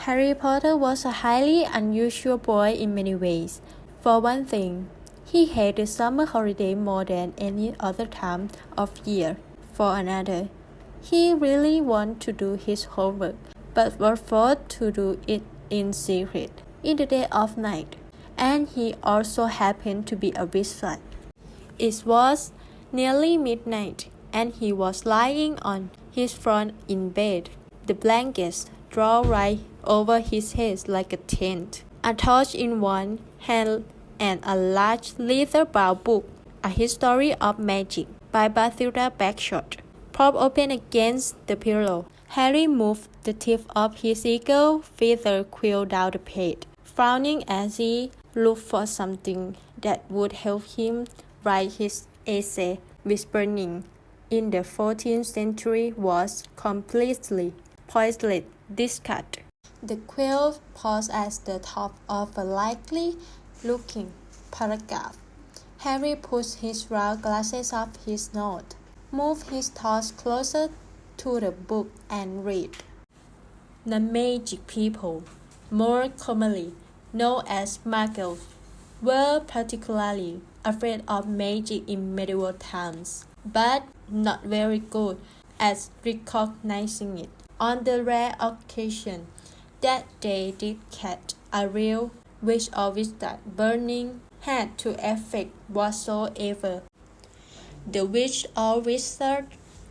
Harry Potter was a highly unusual boy in many ways. For one thing, he hated summer holiday more than any other time of year. For another, he really wanted to do his homework, but was forced to do it in secret, in the dead of night. And he also happened to be a wizard. It was nearly midnight, and he was lying on his front in bed, the blankets drawn right over his head like a tent, a torch in one hand and a large leather-bound book, A History of Magic by Bathilda Bagshot, propped open against the pillow. Harry moved the tip of his eagle feather quill down the page, frowning as he looked for something that would help him write his essay, which burning in the 14th century was completely pointless discard. The quill paused at the top of a likely-looking paragraph. Harry pushed his round glasses off his nose, moved his thoughts closer to the book and read. The magic people, more commonly known as muggles, were particularly afraid of magic in medieval times, but not very good at recognizing it. On the rare occasion that they did catch a real witch or wizard, burning had to effect whatsoever. The witch or wizard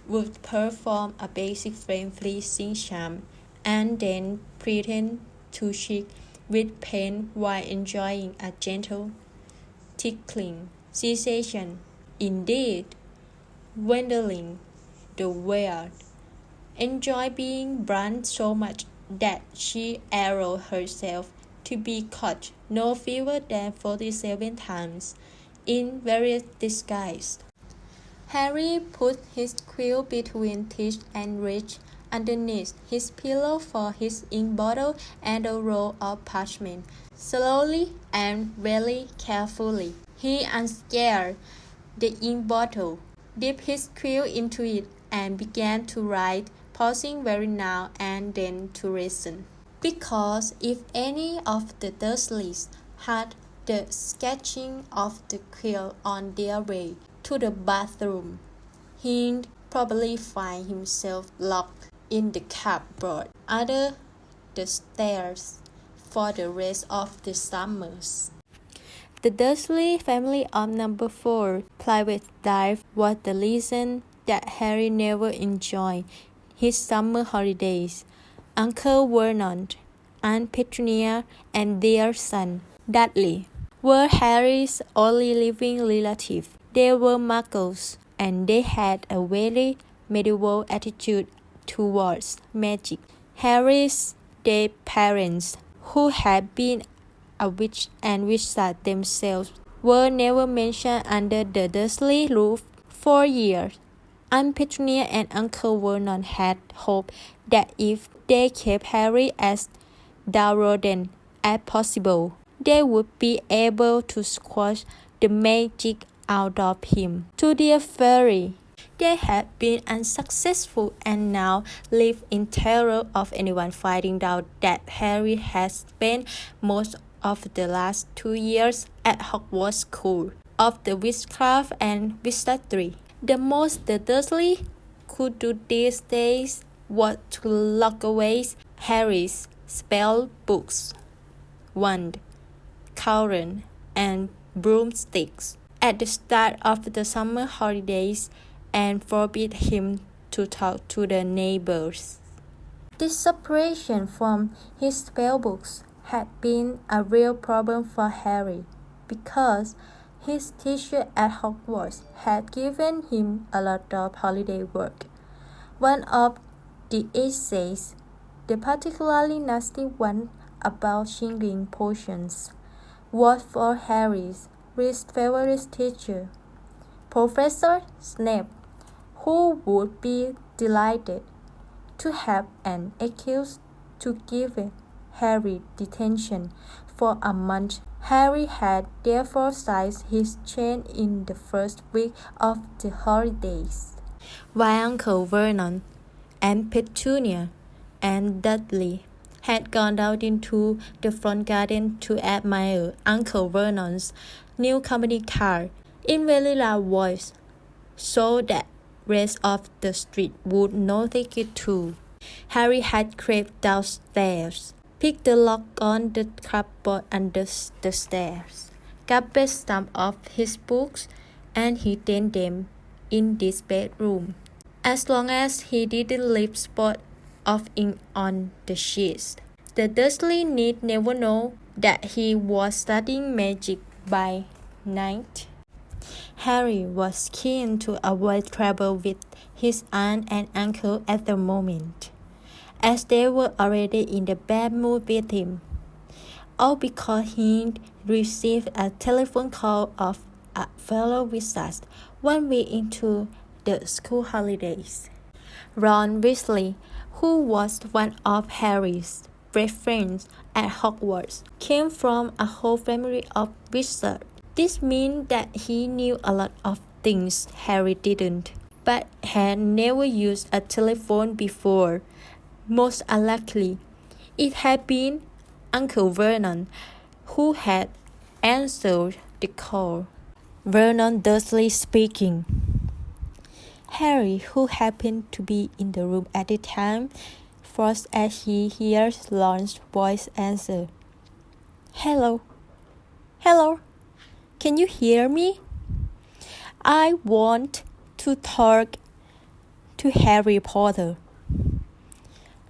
would perform a basic flame-freezing charm and then pretend to shake with pain while enjoying a gentle, tickling sensation. Indeed, Gwendoline, the weird, enjoyed being burned so much that she allowed herself to be caught no fewer than 47 times in various disguises. Harry put his quill between teeth and reached underneath his pillow for his ink bottle and a roll of parchment. Slowly and very carefully, he unscrewed the ink bottle, dipped his quill into it, and began to write, pausing very now and then to listen. Because if any of the Dursleys had the sketching of the quill on their way to the bathroom, he'd probably find himself locked in the cupboard under the stairs for the rest of the summers. The Dursley family of number 4 private life was the reason that Harry never enjoyed his summer holidays. Uncle Vernon, Aunt Petunia, and their son, Dudley, were Harry's only living relatives. They were muggles, and they had a very medieval attitude towards magic. Harry's dead parents, who had been a witch and wizard themselves, were never mentioned under the Dursley roof for years. Aunt Petunia and Uncle Vernon had hoped that if they kept Harry as downtrodden as possible, they would be able to squash the magic out of him. To their fury, they had been unsuccessful and now lived in terror of anyone finding out that Harry had spent most of the last 2 years at Hogwarts School of the Witchcraft and Wizardry. The most the Dursleys could do these days was to lock away Harry's spell books, wand, cauldron, and broomsticks at the start of the summer holidays and forbid him to talk to the neighbors. This separation from his spellbooks had been a real problem for Harry because his teacher at Hogwarts had given him a lot of holiday work. One of the essays, the particularly nasty one about shingling potions, was for Harry's least favorite teacher, Professor Snape, who would be delighted to have an excuse to give Harry detention for a month. Harry had therefore sized his chain in the first week of the holidays, while Uncle Vernon, Aunt Petunia, and Dudley had gone out into the front garden to admire Uncle Vernon's new company car in very loud voice, so that rest of the street would notice it too. Harry had crept downstairs, picked the lock on the cupboard under the stairs, gathered some of his books, and hidden them in this bedroom. As long as he didn't leave spot of ink on the sheets, the Dursley need never know that he was studying magic by night. Harry was keen to avoid trouble with his aunt and uncle at the moment, as they were already in the bad mood with him, all because he received a telephone call of a fellow wizard 1 week into the school holidays. Ron Weasley, who was one of Harry's best friends at Hogwarts, came from a whole family of wizards. This meant that he knew a lot of things Harry didn't, but had never used a telephone before. Most unlikely, it had been Uncle Vernon who had answered the call. Vernon Dursley speaking. Harry, who happened to be in the room at the time, froze as he heard Ron's voice answer. Hello. Hello. Can you hear me? I want to talk to Harry Potter.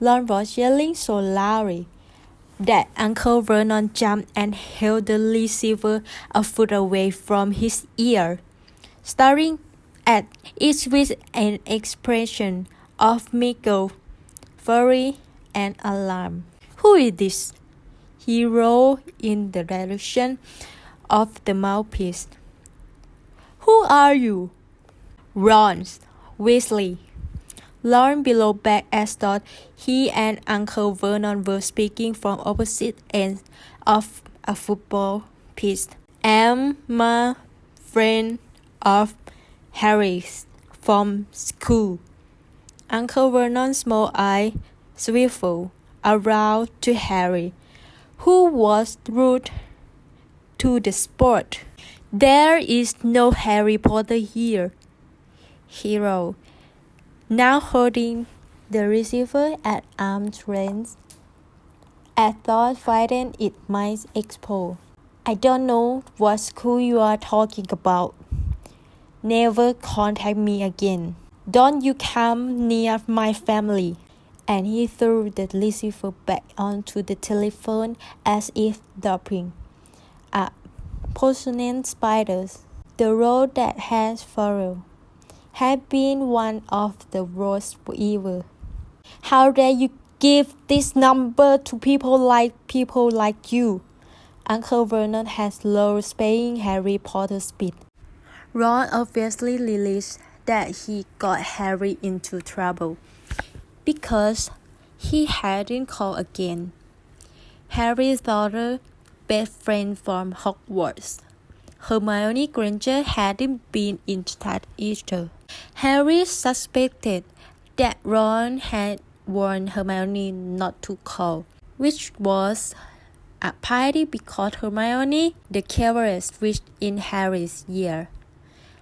Ron was yelling so loudly that Uncle Vernon jumped and held the receiver a foot away from his ear, staring at it with an expression of mingled fury and alarm. Who is this? He rolled in the direction of the mouthpiece. Who are you? Ron Weasley. Ron below back as thought he and Uncle Vernon were speaking from opposite ends of a football pitch. I'm a friend of Harry's from school. Uncle Vernon's small eye swiveled around to Harry, who was rude to the sport. There is no Harry Potter here, he roared, now holding the receiver at arm's length. I thought frightened it might explode. I don't know what school you are talking about. Never contact me again. Don't you come near my family. And he threw the receiver back onto the telephone as if dropping a poisonous spider. The role that had followed had been one of the worst ever. How dare you give this number to people like you? Uncle Vernon had slowed paying Harry Potter's speed. Ron obviously realized that he got Harry into trouble because he hadn't called again. Harry's daughter, best friend from Hogwarts, Hermione Granger, hadn't been in touch either. Harry suspected that Ron had warned Hermione not to call, which was a pity because Hermione, the cleverest witch in Harry's year,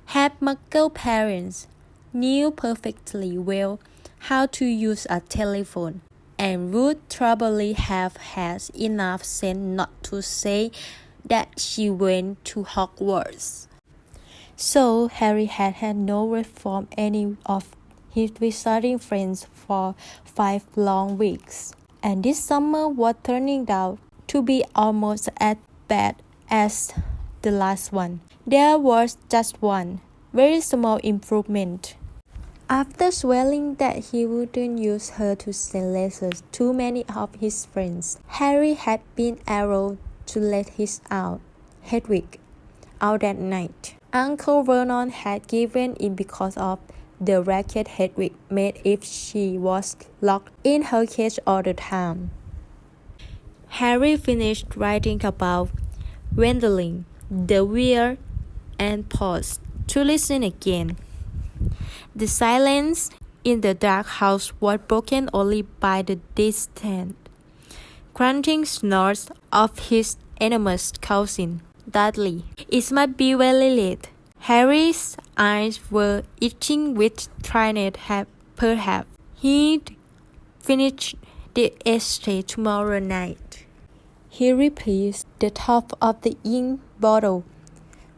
had Muggle parents, knew perfectly well how to use a telephone, and would probably have had enough sense not to say that she went to Hogwarts. So Harry had had no word from any of his wizarding friends for 5 long weeks, and this summer was turning out to be almost as bad as the last one. There was just one very small improvement. After swearing that he wouldn't use her to send letters to many of his friends, Harry had been able to let his aunt, Hedwig, out that night. Uncle Vernon had given in because of the racket Hedwig made if she was locked in her cage all the time. Harry finished writing about Gwendoline, the weird, and paused to listen again. The silence in the dark house was broken only by the distant grunting snorts of his enormous cousin, Dudley. It must be very late. Harry's eyes were itching with trying perhaps he'd finish the essay tomorrow night. He replaced the top of the ink bottle,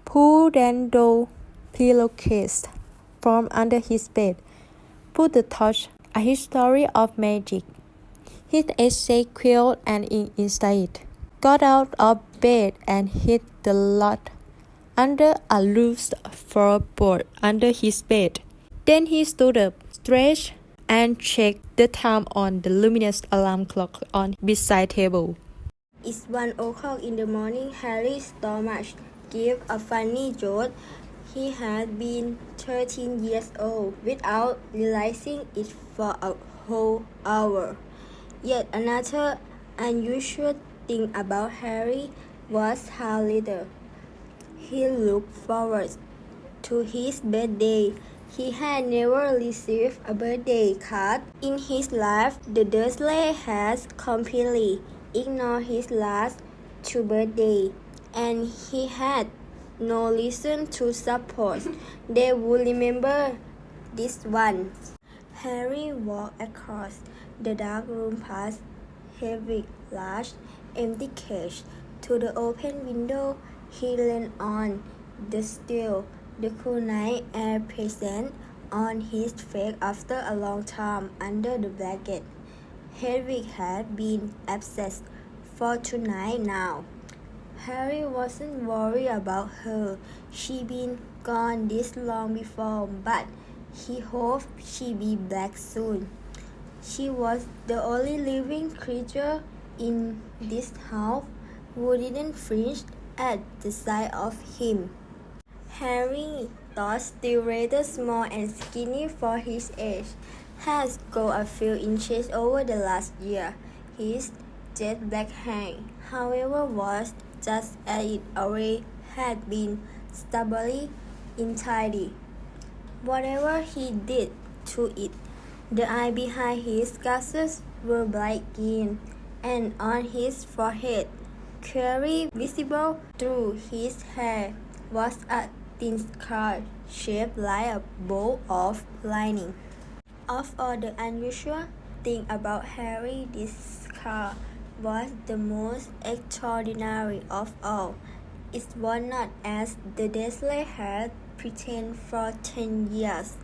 pulled an old pillowcase from under his bed, put the torch, a history of magic, his essay quill and ink inside, got out of bed and hid the lot under a loose floorboard under his bed. Then he stood up, stretched, and checked the time on the luminous alarm clock on his bedside table. It's 1 o'clock in the morning. Harry's stomach gave a funny jolt. He had been 13 years old without realizing it for a whole hour. Yet another unusual thing about Harry was how little he looked forward to his birthday. He had never received a birthday card in his life. The Dursleys had completely ignored his last two birthdays, and he had no reason to suppose they would remember this one. Harry walked across the dark room past Hedwig's large, empty cage to the open window. He leaned on the sill. The cool night air present on his face after a long time under the blanket. Hedwig had been absent for 2 nights now. Harry wasn't worried about her. She'd been gone this long before, but he hoped she'd be back soon. She was the only living creature in this house who didn't flinch at the sight of him. Harry, though still rather small and skinny for his age, has grown a few inches over the last year. His jet black hair, however, was just as it always had been, stubbornly untidy. Whatever he did to it, the eyes behind his glasses were bright green, and on his forehead, clearly visible through his hair, was a thin scar shaped like a bowl of lightning. Of all the unusual things about Harry, this scar was the most extraordinary of all. It was not as the Dursleys had pretended for 10 years,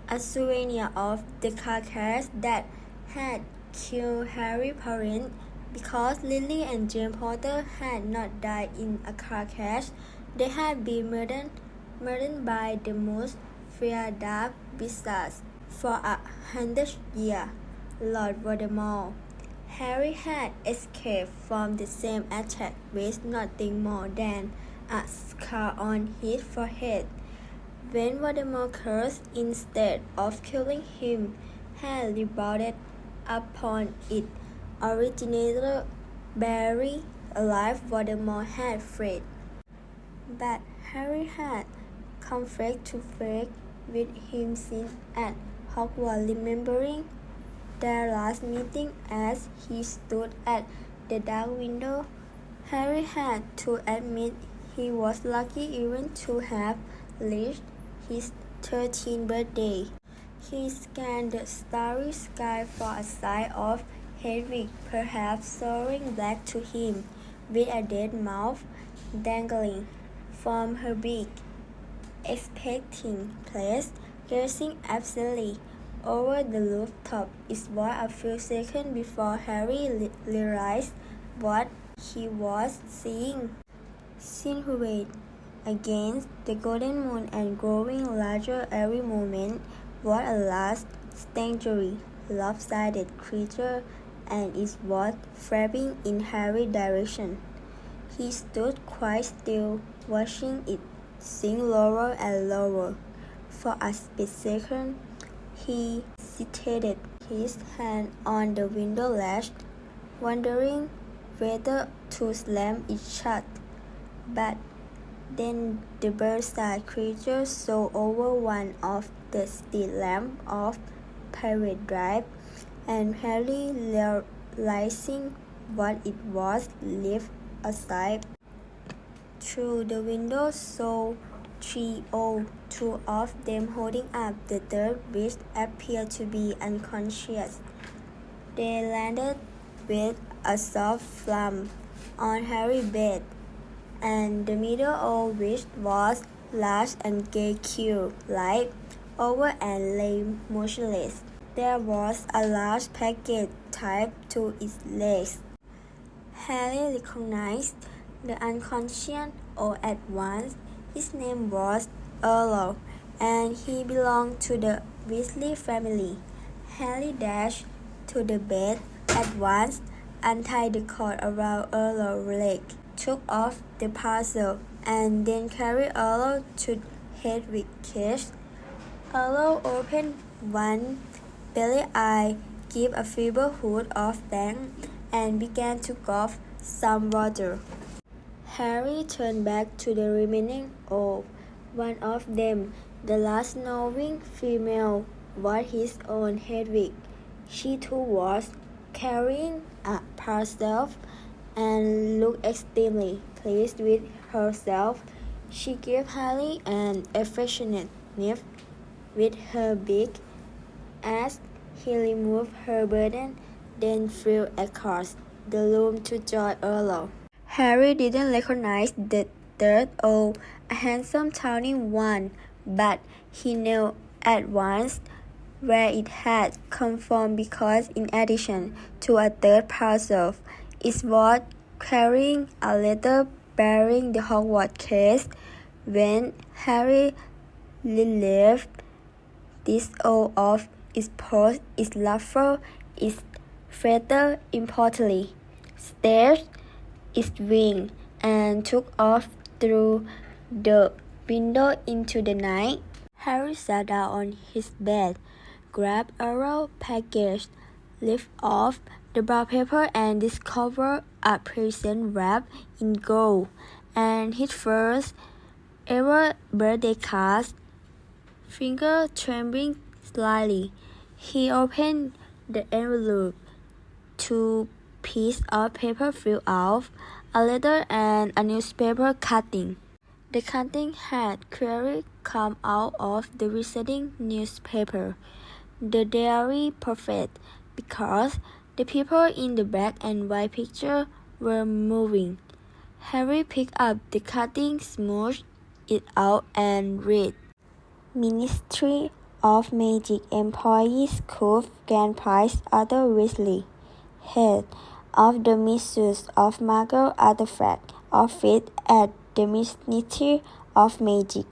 a souvenir of the carcass that had killed Harry's parents, because Lily and James Potter had not died in a car crash. They had been murdered by the most feared dark wizards for 100 years, Lord Voldemort. Harry had escaped from the same attack with nothing more than a scar on his forehead. When Voldemort cursed, instead of killing him, had rebounded upon it. Originator buried alive, Voldemort had fled. But Harry had come face to face with him since at Hogwarts, remembering their last meeting as he stood at the dark window. Harry had to admit he was lucky even to have reached his 13th birthday. He scanned the starry sky for a sign of Hedwig, perhaps soaring back to him, with a dead mouth dangling from her beak, expecting place, gazing absently over the rooftop. It was a few seconds before Harry realized what he was seeing. Silhouette against the golden moon and growing larger every moment was a large, strangely lopsided creature, and it was flapping in Harry's direction. He stood quite still, watching it sink lower and lower. For a split second, he hesitated, his hand on the window latch, wondering whether to slam it shut. But then the bird-sized creature saw over one of the street lamps of Pirate Drive, and Harry, realizing what it was left aside. Through the window saw trio, two of them holding up the third, which appeared to be unconscious. They landed with a soft flump on Harry's bed, and the middle of which was large and gay Q, light over and lay motionless. There was a large package tied to its legs. Harry recognized the unconscious all at once. His name was Errol, and he belonged to the Weasley family. Harry dashed to the bed at once, untied the cord around Errol's leg, took off the parcel, and then carried Errol to Hedwig's cage. Errol opened one belly eye, gave a feeble hoot of thanks, and began to cough some water. Harry turned back to the remaining of one of them. The last knowing female was his own Hedwig. She too was carrying a parcel and looked extremely pleased with herself. She gave Harry an affectionate sniff with her beak as he removed her burden, then flew across the room to join Errol. Harry didn't recognize the third owl, a handsome tawny one, but he knew at once where it had come from because in addition to a third parcel, it was carrying a letter bearing the Hogwarts crest. When Harry relieved this owl of its post, its ruffle, its feather importantly, stretched its wing, and took off through the window into the night. Harry sat down on his bed, grabbed a roll package, lifted off the brown paper, and discovered a present wrapped in gold, and his first ever birthday card. Finger trembling slightly, he opened the envelope. Two pieces of paper fell out, a letter and a newspaper cutting. The cutting had clearly come out of the receding newspaper, the Daily Prophet, because the people in the black and white picture were moving. Harry picked up the cutting, smoothed it out, and read. Ministry of Magic Employees Cook Grand Prize Arthur Weasley, head of the Misuse of Magical Artifact Office at the Ministry of Magic,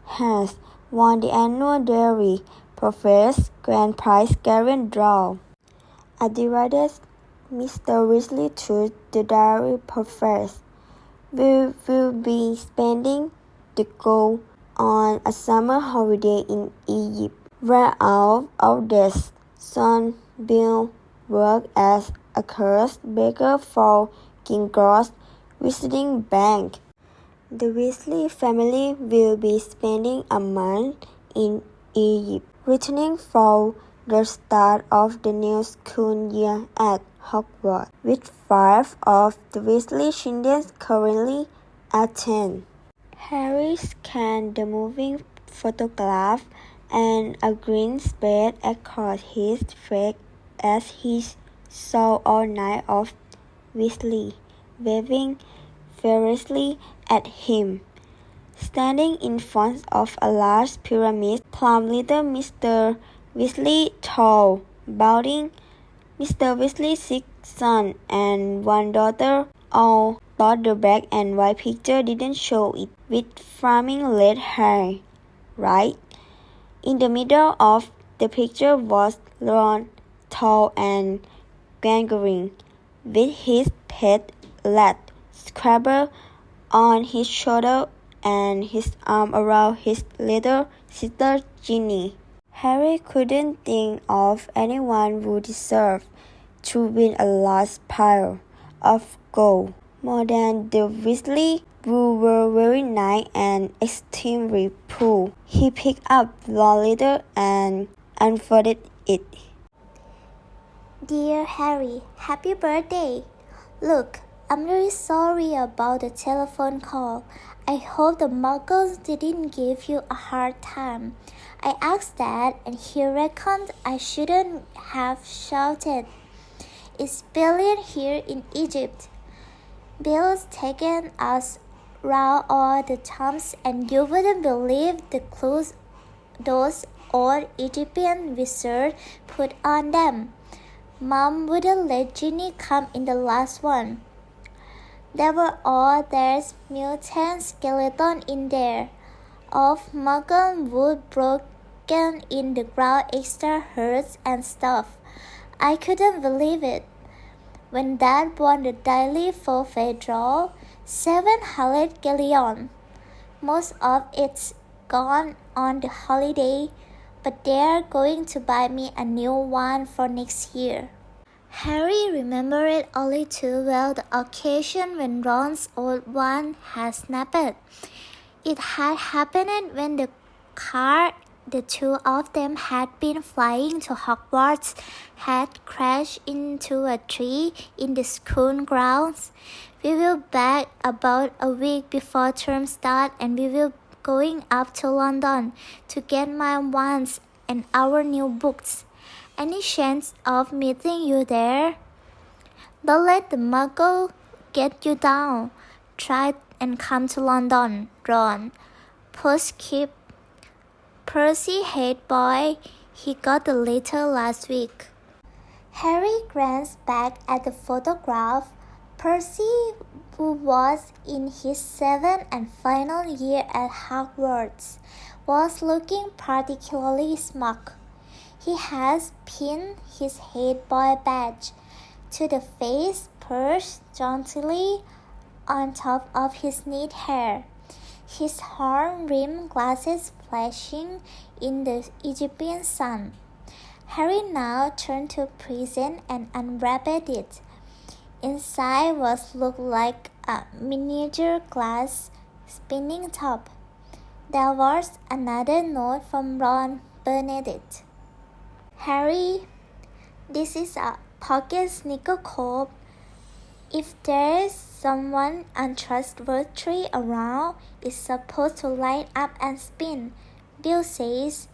has won the annual Daily Prophet's Grand Prize Grand Draw. A delighted Mr. Weasley to the Daily Prophet. We will be spending the gold on a summer holiday in Egypt, where our oldest son Bill worked as a curse baker for Gringotts visiting bank. The Weasley family will be spending a month in Egypt, returning for the start of the new school year at Hogwarts, with 5 of the Weasley children currently attend. Harry scanned the moving photograph and a grin spread across his face as he saw all 9 of Weasley waving furiously at him. Standing in front of a large pyramid, plump little Mr. Weasley, tall, balding, Mr. Weasley's 6 sons and 1 daughter, all thought the black and white picture didn't show it, with flaming red hair. Right in the middle of the picture was Ron, tall and gangrene, with his pet lad Scrabble on his shoulder and his arm around his little sister Ginny. Harry couldn't think of anyone who deserved to win a large pile of gold more than the Weasley, who were very nice and extremely poor. He picked up the letter and unfolded it. Dear Harry, happy birthday! Look, I'm really sorry about the telephone call. I hope the muggles didn't give you a hard time. I asked Dad, and he reckoned I shouldn't have shouted. It's brilliant here in Egypt. Bill's taken us round all the tombs, and you wouldn't believe the clues those old Egyptian wizards put on them. Mom wouldn't let Ginny come in the last one. There were all there's mutant skeleton in there, of Muggle wood broken in the ground, extra hurts and stuff. I couldn't believe it. When Dad won the daily forfeit draw, 700 galleon. Most of it's gone on the holiday, but they're going to buy me a new one for next year. Harry remembered only too well the occasion when Ron's old one had snapped. It had happened when the car the two of them had been flying to Hogwarts had crashed into a tree in the school grounds. We were back about a week before term start, and we were going up to London to get my wands and our new books. Any chance of meeting you there? Don't let the muggle get you down. Try and come to London, Ron. Postscript. Percy hate boy. He got the letter last week. Harry glanced back at the photograph. Percy, who was in his 7th and final year at Hogwarts, was looking particularly smug. He has pinned his head boy badge to the face, perched jauntily on top of his neat hair, his horn-rimmed glasses flashing in the Egyptian sun. Harry now turned to present and unwrapped it. Inside was looked like a miniature glass spinning top. There was another note from Ron Bernadette. Harry, this is a pocket sneakercope. If there's someone untrustworthy around, it's supposed to light up and spin. Bill says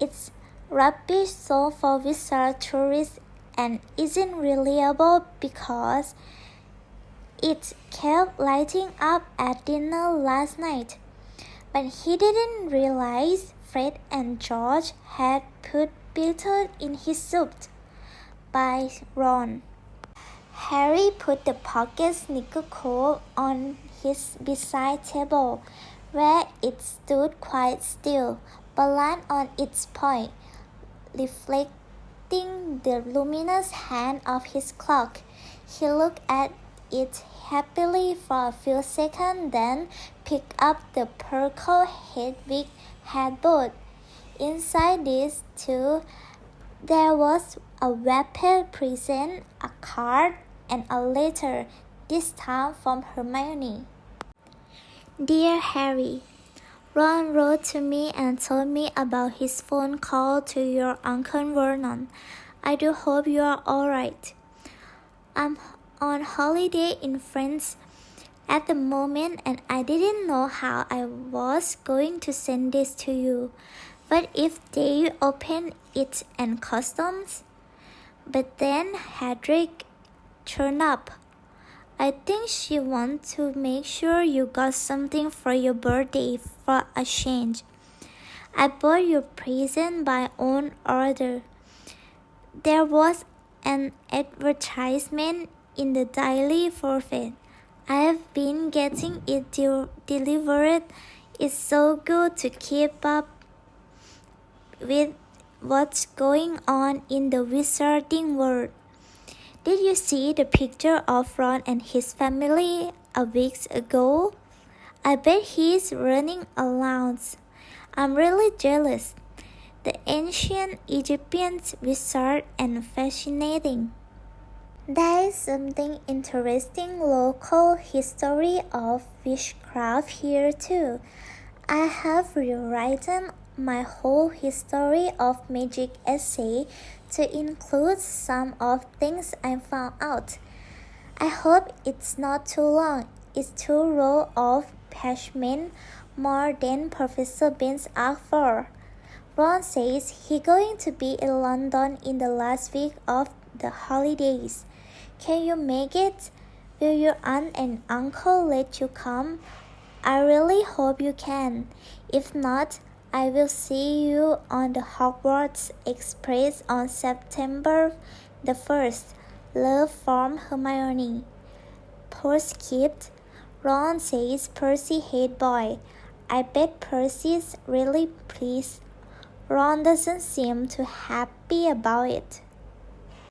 it's rubbish sold for wizard tourists and isn't reliable because it kept lighting up at dinner last night. But he didn't realize Fred and George had put bitter in his soup. By Ron. Harry put the pocket sneakercoat on his bedside table, where it stood quite still, balanced on its point, reflecting the luminous hand of his clock. He looked at it happily for a few seconds, then picked up the purple Hedwig had bought. Inside this, too, there was a wrapped present, a card, and a letter, this time from Hermione. Dear Harry, Ron wrote to me and told me about his phone call to your Uncle Vernon. I do hope you are all right. I'm on holiday in France at the moment, and I didn't know how I was going to send this to you. But if they open it and customs? But then Hedwig turned up. I think she wants to make sure you got something for your birthday for a change. I bought your present by own order. There was an advertisement in the Daily Forfeit. I've been getting it delivered. It's so good to keep up with what's going on in the wizarding world. Did you see the picture of Ron and his family a week ago? I bet he's running around. I'm really jealous. The ancient Egyptian wizard and fascinating. There is something interesting local history of witchcraft here too. I have rewritten my whole history of magic essay to include some of things I found out. I hope it's not too long. It's 2 rows of parchment, more than Professor Binns asked for. Ron says he's going to be in London in the last week of the holidays. Can you make it? Will your aunt and uncle let you come? I really hope you can. If not, I will see you on the Hogwarts Express on September the 1st. Love from Hermione. Postscript. Ron says Percy hates boy. I bet Percy's really pleased. Ron doesn't seem too happy about it.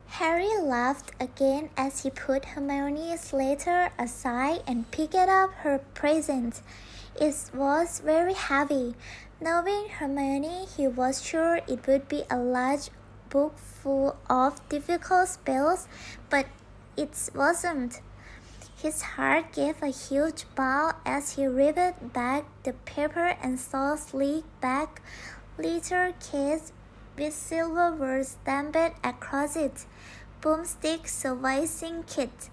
Harry laughed again as he put Hermione's letter aside and picked up her present. It was very heavy. Knowing Hermione, he was sure it would be a large book full of difficult spells, but it wasn't. His heart gave a huge bound as he ripped back the paper and saw sleek back letter case with silver words stamped across it. Boomstick Servicing Kit.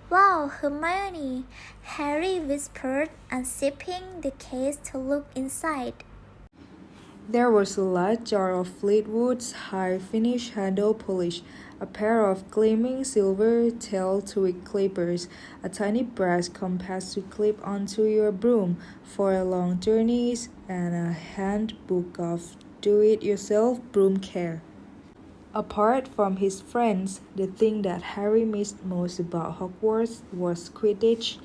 Wow, Hermione! Harry whispered, unzipping the case to look inside. There was a large jar of Fleetwood's high-finish handle polish, a pair of gleaming silver tail twig clippers, a tiny brass compass to clip onto your broom for long journeys, and a handbook of do-it-yourself broom care. Apart from his friends, the thing that Harry missed most about Hogwarts was Quidditch.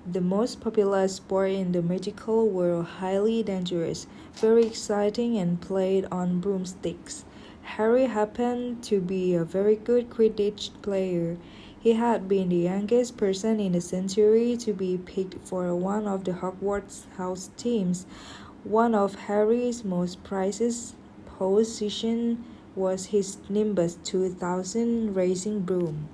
The most popular sport in the magical world, highly dangerous, very exciting, and played on broomsticks. Harry happened to be a very good Quidditch player. He had been the youngest person in the century to be picked for one of the Hogwarts house teams. One of Harry's most prized possessions was his Nimbus 2000 racing broom.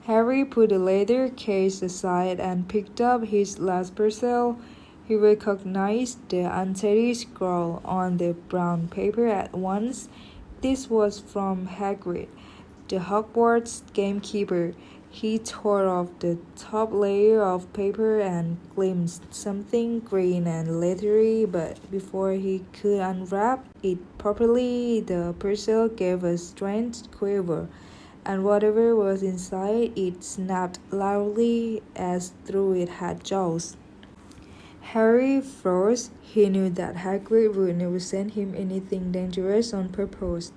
Harry put the leather case aside and picked up his last parcel. He recognized the untidy scrawl on the brown paper at once. This was from Hagrid, the Hogwarts gamekeeper. He tore off the top layer of paper and glimpsed something green and leathery, but before he could unwrap it properly, the parcel gave a strange quiver, and whatever was inside it snapped loudly as though it had jaws. Harry froze. He knew that Hagrid would never send him anything dangerous on purpose.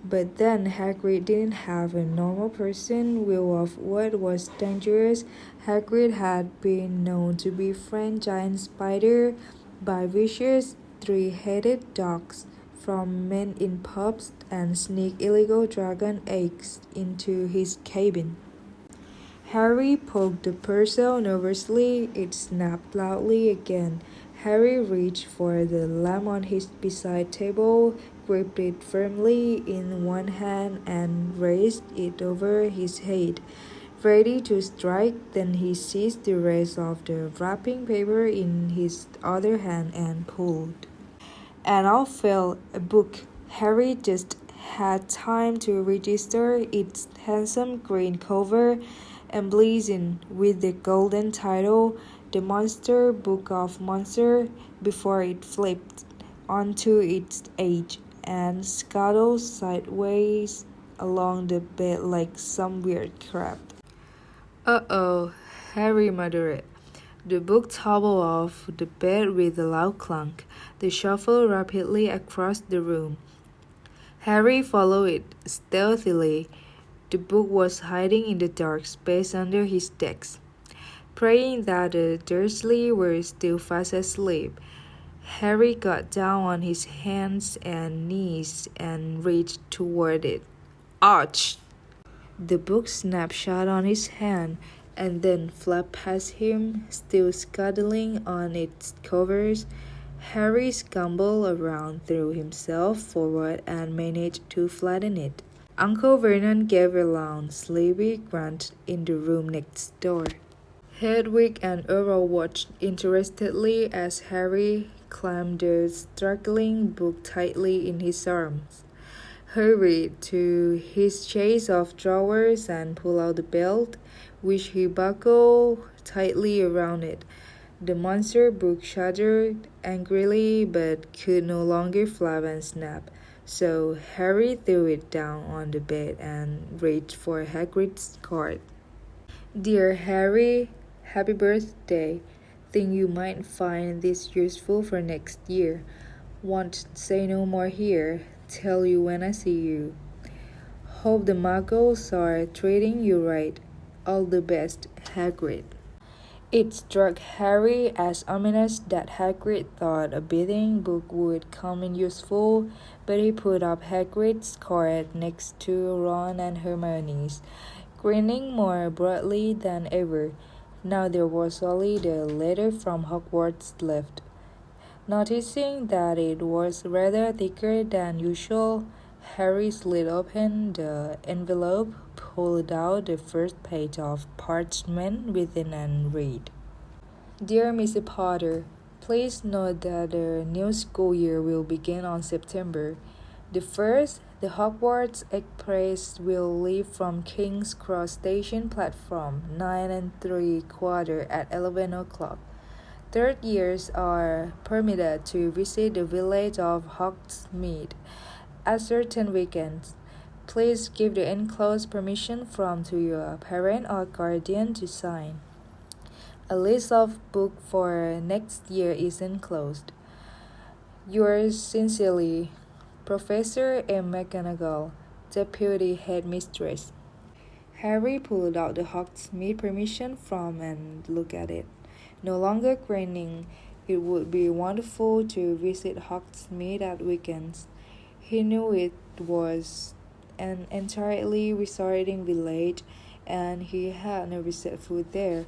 But then Hagrid didn't have a normal person view of what was dangerous. Hagrid had been known to befriend giant spiders by vicious three-headed dogs from men in pubs and sneak illegal dragon eggs into his cabin. Harry poked the parcel nervously. It snapped loudly again. Harry reached for the lamp on his bedside table, gripped it firmly in one hand, and raised it over his head, ready to strike. Then he seized the rest of the wrapping paper in his other hand and pulled. And out fell a book. Harry just had time to register its handsome green cover, emblazoned with the golden title, The Monster Book of Monsters, before it flipped onto its edge and scuttled sideways along the bed like some weird crab. Uh-oh, Harry muttered. The book toppled off the bed with a loud clunk. They shuffled rapidly across the room. Harry followed it stealthily. The book was hiding in the dark space under his desk. Praying that the Dursleys were still fast asleep, Harry got down on his hands and knees and reached toward it. Ouch! The book snapped shut on his hand and then flapped past him, still scuttling on its covers. Harry scrambled around, threw himself forward, and managed to flatten it. Uncle Vernon gave a loud, sleepy grunt in the room next door. Hedwig and Earl watched interestedly as Harry clamped the struggling book tightly in his arms, hurried to his chest of drawers and pulled out the belt, which he buckled tightly around it. The monster book shuddered angrily but could no longer flap and snap. So Harry threw it down on the bed and reached for Hagrid's card. Dear Harry, happy birthday. Think you might find this useful for next year. Won't say no more here. Tell you when I see you. Hope the muggles are treating you right. All the best, Hagrid. It struck Harry as ominous that Hagrid thought a bidding book would come in useful, but he put up Hagrid's card next to Ron and Hermione's, grinning more broadly than ever. Now there was only the letter from Hogwarts left. Noticing that it was rather thicker than usual, Harry slid open the envelope, pulled out the first page of parchment within, and read. Dear Mr. Potter, please note that the new school year will begin on September the 1st. The Hogwarts Express will leave from King's Cross Station platform 9 3/4 at 11 o'clock. Third years are permitted to visit the village of Hogsmeade at certain weekends. Please give the enclosed permission form to your parent or guardian to sign. A list of books for next year is enclosed. Yours sincerely, Professor M. McGonagall, Deputy Headmistress. Harry pulled out the Hogsmeade permission form and looked at it. No longer grinning, it would be wonderful to visit Hogsmeade at weekends. He knew it was an entirely resorting village, and he had never set foot there.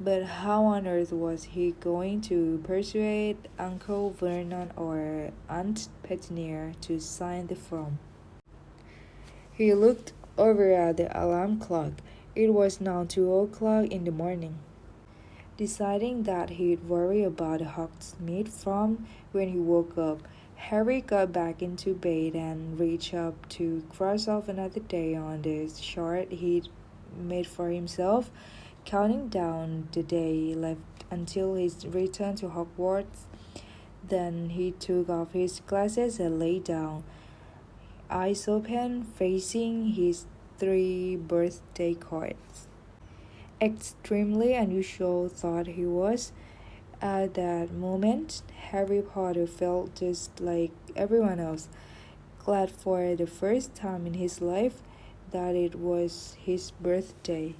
But how on earth was he going to persuade Uncle Vernon or Aunt Petunia to sign the form? He looked over at the alarm clock. It was now 2 o'clock in the morning. Deciding that he'd worry about the Hogsmeade form when he woke up, Harry got back into bed and reached up to cross off another day on the chart he'd made for himself, counting down the day left until his return to Hogwarts. Then he took off his glasses and lay down, eyes open, facing his 3 birthday cards. Extremely unusual, thought he was. At that moment, Harry Potter felt just like everyone else, glad for the first time in his life that it was his birthday.